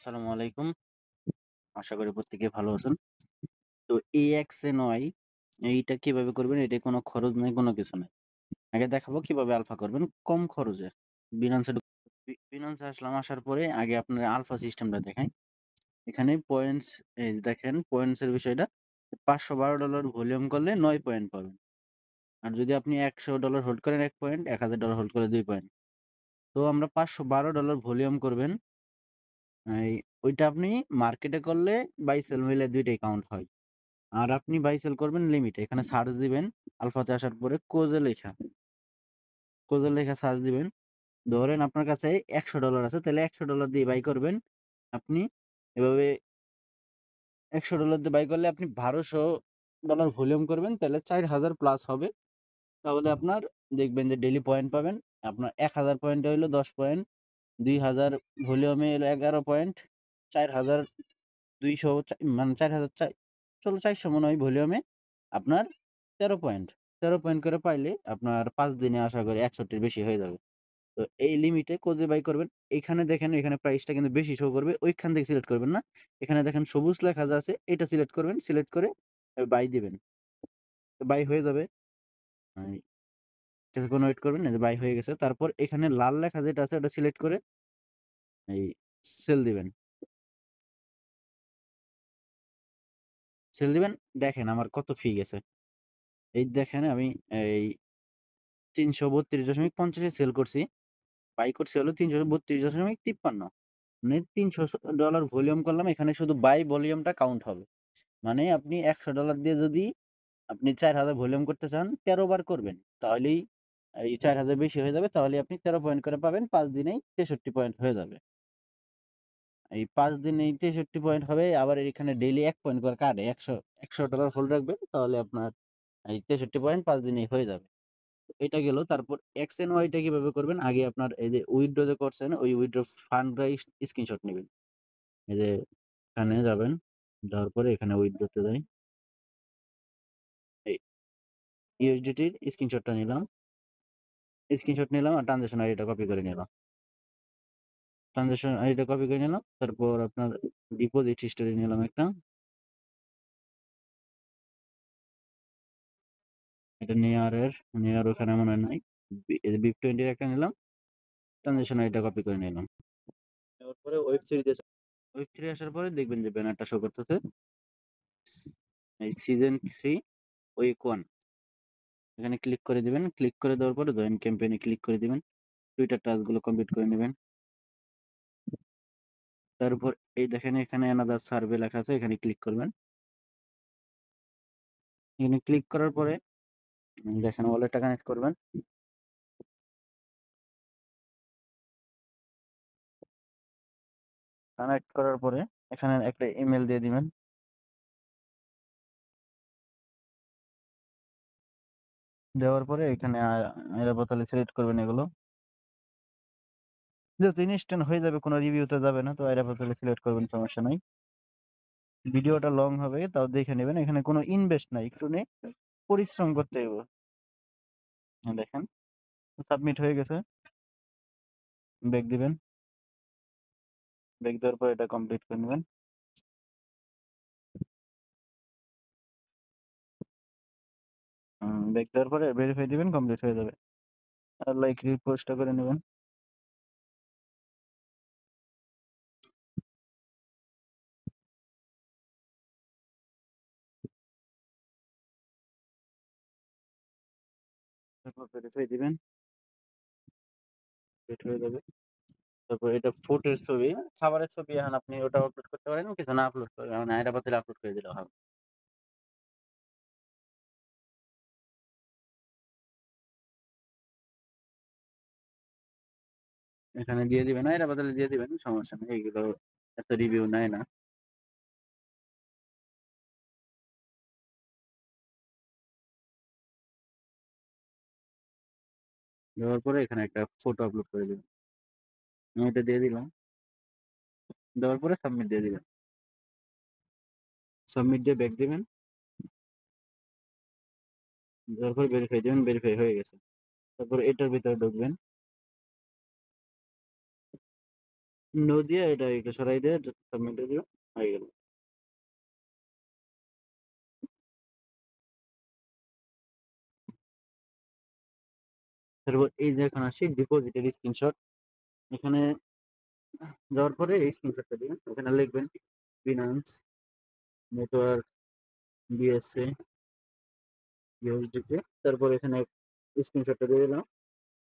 আসসালামু আলাইকুম। আশা করি প্রত্যেকে ভালো আছেন। তো AXNY এইটা কিভাবে করবেন? এটায় কোনো খরচ নাই, কোনো কিছু নাই। আগে দেখাবো কিভাবে আলফা করবেন কম খরচে। Binance এ Binance এ আসলাম, আসার পরে আগে আপনার আলফা সিস্টেমটা দেখাই। এখানে পয়েন্টস এই দেখেন পয়েন্টস এর বিষয়টা। $512 ভলিউম করলে 9 পয়েন্ট পাবেন। আর যদি আপনি $100 হোল্ড করেন 1 পয়েন্ট, $1000 হোল্ড করলে 2 পয়েন্ট। তো আমরা $512 ভলিউম করবেন। এই ওইটা আপনি মার্কেটে করলে বাই সেল মিলে ২ টাই কাউন্ট হয়। আর আপনি বাই সেল করবেন লিমিটে। এখানে সার্চ দিবেন আলফাতে আসার পরে কোজে লেখা সার্চ দিবেন। ধরেন আপনার কাছে $100 আছে, তাহলে $100 দিয়ে বাই করবেন। আপনি এভাবে $100 দিয়ে বাই করলে আপনি $1200 ভলিউম করবেন, তাহলে 4000 প্লাস হবে। তাহলে আপনার দেখবেন যে ডেইলি পয়েন্ট পাবেন। আপনার 1000 পয়েন্টে হইলো 10 পয়েন্ট, 2000 ভলিউমে হলো 11 পয়েন্ট, 4200 মানে 4000 চলো 400 মনে হয় ভলিউমে আপনার 13 পয়েন্ট। 13 পয়েন্ট করে পাইলে আপনার 5 দিনে আশা করি 61 র বেশি হয়ে যাবে। তো এই লিমিটে কোজে বাই করবেন। এইখানে দেখেন এখানে প্রাইসটা কিন্তু বেশি শো করবে। ওইখান থেকে সিলেক্ট করবেন না। এখানে দেখেন সবুজ লেখা যা আছে এটা সিলেক্ট করবেন। সিলেক্ট করে বাই দিবেন। তো বাই হয়ে যাবে। এই কিছুক্ষণ ওয়েট করবেন। এই যে বাই হয়ে গেছে। তারপর এখানে লাল লেখা যেটা আছে ওটা সিলেক্ট করে এই সেল দিবেন। সেল দিবেন। দেখেন আমার কত ফি গেছে। এই দেখেন আমি এই 332.50 এ সেল করছি। বাই করছি হলো 332.53। মানে $300 ভলিউম করলাম। এখানে শুধু বাই ভলিউমটা কাউন্ট হবে। মানে আপনি $100 দিয়ে যদি আপনি 4000 ভলিউম করতে চান 13 বার করবেন। তাহলেই এই 4000 বেশি হয়ে যাবে। তাহলে আপনি 13 পয়েন্ট করে পাবেন। 5 দিনেই 63 পয়েন্ট হয়ে যাবে। এই 5 দিনেই 63 পয়েন্ট হবে। আবার এখানে ডেইলি 1 পয়েন্ট করে কাটে। $100 হোল্ড রাখবেন। তাহলে আপনার এই 63 পয়েন্ট 5 দিনেই হয়ে যাবে। এটা গেল। তারপর এক্স এন্ড ওয়াইটা কিভাবে করবেন? আগে আপনার এই যে উইথড্র যে করছেন ওই উইথড্র ফান্ডটা স্ক্রিনশট নেবেন। এই যে এখানে যাবেন, যাওয়ার পরে এখানে উইথড্রতে যাই। এই ইউএসডিটির স্ক্রিনশটটা নিলাম। স্ক্রিনশট নিলাম আর ট্রানজাকশন আইডিটা কপি করে নিলাম। ট্রানজাকশন আইডিটা কপি করে নিলাম। তারপর আপনার ডিপোজিট হিস্টোরি নিলাম একটা। এটা নেয়ার ওখানে মনে হয় নাই। BIP20 একটা নিলাম। ট্রানজাকশন আইডিটা কপি করে নিলাম। নেওয়ার পরে ওয়েব থ্রি আসার পরে দেখবেন যে ব্যানারটা শো করতেছে এই সিজন 3 উইক 1। এখানে ক্লিক করে দিবেন। ক্লিক করে দেওয়ার পরে জয়েন ক্যাম্পেইনে ক্লিক করে দিবেন। টুইটার টাস্কগুলো কমপ্লিট করে নেবেন। তারপর এই দেখেন এখানে অ্যানাদার সার্ভে লেখা আছে, এখানে ক্লিক করবেন। এখানে ক্লিক করার পরে দেখেন ওয়ালেটটা কানেক্ট করবেন। কানেক্ট করার পরে এখানে একটা ইমেল দিয়ে দিবেন। দেওয়ার পরে এখানে এরা বোতালে সিলেক্ট করবেন এগুলো। যেহেতু ইনস্ট্যান্ট হয়ে যাবে, কোনো রিভিউতে যাবে না, তো এরা বোতালে সিলেক্ট করবেন, সমস্যা নাই। ভিডিওটা লং হবে, তাও দেখে নেবেন। এখানে কোনো ইনভেস্ট নাই, একটু নেই পরিশ্রম করতে হবে। দেখেন সাবমিট হয়ে গেছে। ব্যাক দিবেন। ব্যাক দেওয়ার পর এটা কমপ্লিট করে নেবেন। ব্যাক দেওয়ার পরে ভেরিফাই দিবেন, কমপ্লিট হয়ে যাবে। আর লাইক রিপোস্টটা করে নেবেন। তারপর ভেরিফাই দিবেন, কমপ্লিট হয়ে যাবে। তারপর এটা ফুডের ছবি, খাবারের ছবি। এখন আপনি ওটা আপলোড করতে পারেন, কিছু না আপলোড করে মানে হায়দ্রাবাদে আপলোড করে দিলে হবে। এখানে দিয়ে দিবেন, হায়দ্রাবাদে দিয়ে দিবেন, সমস্যা নেই। এগুলো এত রিভিউ নেয় না। দেওয়ার পরে এখানে একটা ফটো আপলোড করে দিবেন। আমি এটা দিয়ে দিলাম। দেওয়ার পরে সাবমিট দিয়ে দিবেন। সাবমিট দিয়ে ব্যাক দিবেন। দেওয়ার পরে ভেরিফাই দিবেন, ভেরিফাই হয়ে গেছে। তারপর এটার ভিতরে ঢুকবেন। নো দিয়ে এটা সরাই দিয়ে সাবমিট দিয়ে দিবেন, হয়ে গেল। তারপর এই যে এখন আসি ডিপোজিটের স্ক্রিনশট, এখানে যাওয়ার পরে এই স্ক্রিনশটটা দিবেন, এখানে লিখবেন বিনান্স নেটওয়ার্ক বিএসসি ইউএসডিতে, তারপর এখানে স্ক্রিনশটটা দিয়ে দিলাম,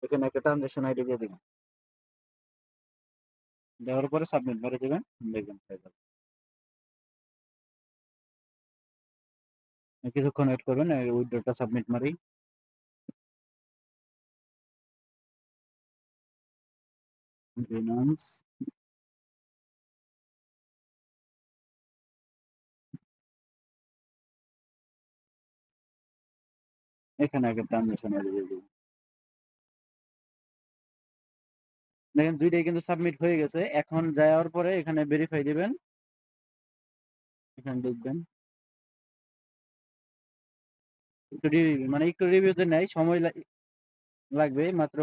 এখানে একটা ট্রানজাকশন আইডি দিয়ে দিবেন, দেওয়ার পরে সাবমিট মেরে দিবেন, দেখবেন হয়ে যাবে। কিছুক্ষণ ওয়েট করবেন, উইথড্রটা সাবমিট মারি। বিনান্স এখানে একটা ট্রানজাকশন আইডি দিয়ে দিবেন। দেখেন দুইটাই কিন্তু সাবমিট হয়ে গেছে। এখন যাওয়ার পরে এখানে ভেরিফাই দিবেন, এখানে দেখবেন একটু মানে একটু রিভিউতে নেয়, সময় লাগবে মাত্র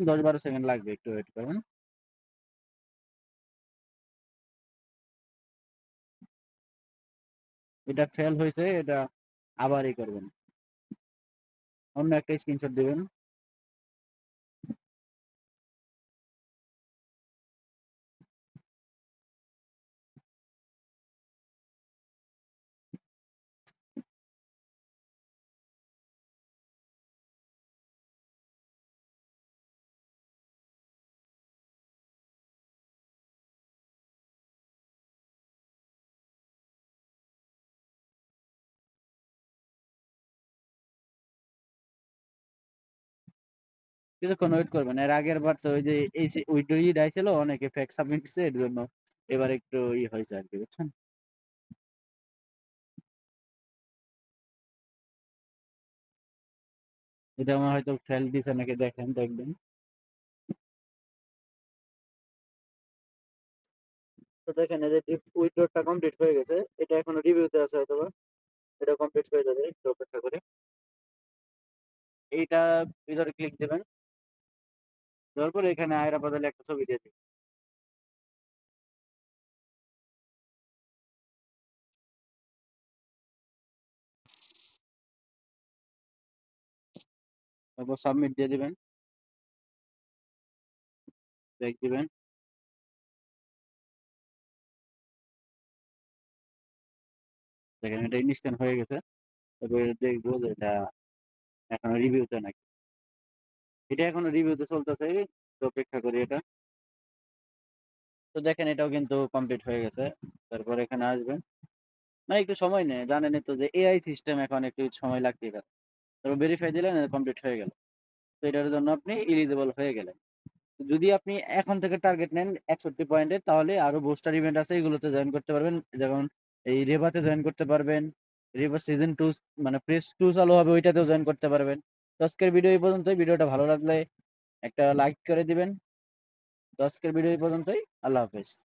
10-12 সেকেন্ড লাগবে, একটু ওয়েট করুন। এটা ফেল হয়েছে, এটা আবারই করবেন, অন্য একটা স্ক্রিনশট দিবেন। কিছুক্ষণ ওয়েট করবেন। এর আগের বার তো ওই যে এই উইড্রো ছিল, অনেকে ফেক সাবমিট দিচ্ছে, এর জন্য এবার একটু হয়েছে আর কি, বুঝছেন। এটা আমার হয়তো ফেল দিছে নাকি দেখেন, দেখবেন। তো দেখেন এই যে উইথড্রটা কমপ্লিট হয়ে গেছে, এটা এখনো রিভিউতে আছে হয়তো বা, এটা কমপ্লিট হয়ে যাবে, একটু অপেক্ষা করে। এইটা ভিতরে ক্লিক দেবেন, দেওয়ার পরে এখানে আয়রা বদলে একটা ছবি দিয়ে দিবেন। তারপর সাবমিট দিয়ে দিবেন, ব্যাক দিবেন। দেখেন এটা ইনস্ট্যান্ট হয়ে গেছে। তারপরে দেখবো যে এটা এখনো রিভিউতে নাকি, এটা এখনো রিভিউতে চলতেছে, তো অপেক্ষা করি এটা। তো দেখেন এটাও কিন্তু কমপ্লিট হয়ে গেছে। তারপর এখানে আসবেন, মানে একটু সময় নেয়, জানেনই তো যে এআই সিস্টেম, এখন একটু সময় লাগতেই পারে। তারপর ভেরিফাই দিলেন, কমপ্লিট হয়ে গেল। তো এটার জন্য আপনি এলিজিবল হয়ে গেলেন। যদি আপনি এখন থেকে টার্গেট নেন 61 পয়েন্টের, তাহলে আরো বুস্টার ইভেন্ট আছে, এগুলোতে জয়েন করতে পারবেন। যেমন এই রেবাতে জয়েন করতে পারবেন, রেবা সিজন 2 মানে প্রেস 2 চালু হবে, ওইটাতেও জয়েন করতে পারবেন। তো আজকের ভিডিও এই পর্যন্তই। ভিডিওটা ভালো লাগলে একটা লাইক করে দিবেন। তো আজকের ভিডিও এই পর্যন্তই। আল্লাহ হাফেজ।